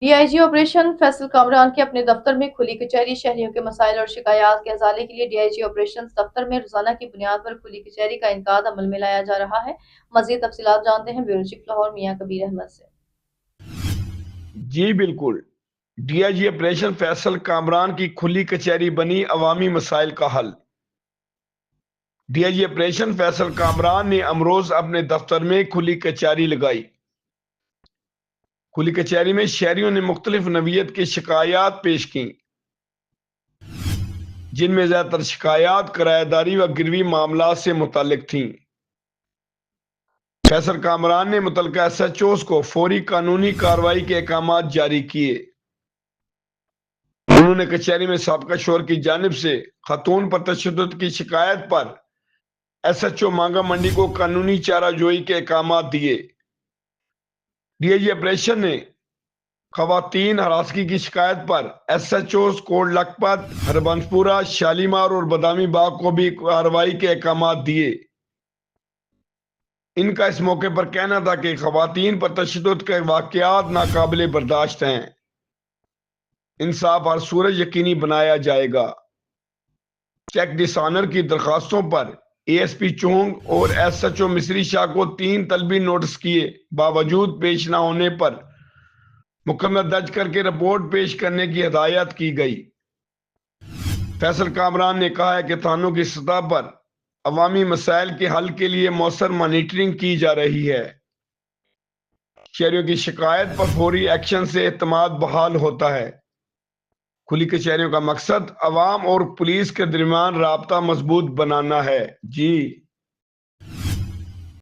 DIG operation Faisal Kamran के अपने दफ्तर में खुली कचहरी। शहरियों के मसाइल और शिकायत के अजाले के लिए डीआईजी ऑपरेशन दफ्तर में रोजाना की बुनियाद पर खुली कचहरी का इनकाद अमल में लाया जा रहा है। मजीद तफसीलात जानते हैं ब्यूरो चीफ लाहौर मियां कबीर अहमद से। जी बिल्कुल। डीआईजी ऑपरेशन फैसल कामरान की खुली कचहरी बनी अवामी मसाइल का हल। डीआईजी ऑपरेशन फैसल कामरान ने अमरोज अपने दफ्तर में खुली कचहरी लगाई। खुली कचहरी में शहरियों ने मुख्तलिफ नवीयत की शिकायत पेश की, जिनमें ज्यादातर शिकायत किराएदारी व गिरवी मामला से मुतालिक थीं। फैसल कामरान ने मुतलका एसएचओस को फौरी कानूनी कार्रवाई के अहकाम जारी किए। उन्होंने कचहरी में साबका शोहर की जानिब से खातून पर तशद्दुद की शिकायत पर एसएचओ मांगा मंडी को कानूनी चाराजोई के अहकाम दिए। डीआईजी ऑपरेशन ने खवातीन हरासगी की शिकायत पर एसएचओस कोट लखपत, हरबंसपुरा, शालीमार और बदामी बाग को भी कार्रवाई के अहकाम दिए। इनका इस मौके पर कहना था कि खवातीन पर तशद्दुद के वाकयात नाकाबिले बर्दाश्त हैं। इंसाफ हर सूरत यकीनी बनाया जाएगा। चेक डिसऑनर की दरखास्तों पर एएसपी चोंग और एसएचओ मिस्री शाह को 3 तलबी नोटिस किए बावजूद पेश न होने पर मुकदमा दर्ज करके रिपोर्ट पेश करने की हिदायत की गई। फैसल कामरान ने कहा है कि थानों की सतह पर अवामी मसाइल के हल के लिए मौसर मॉनिटरिंग की जा रही है। शहरियों की शिकायत पर फौरी एक्शन से एतमाद बहाल होता है। खुली कचहरियों का मकसद अवाम और पुलिस के दरमियान राबता मजबूत बनाना है। जी।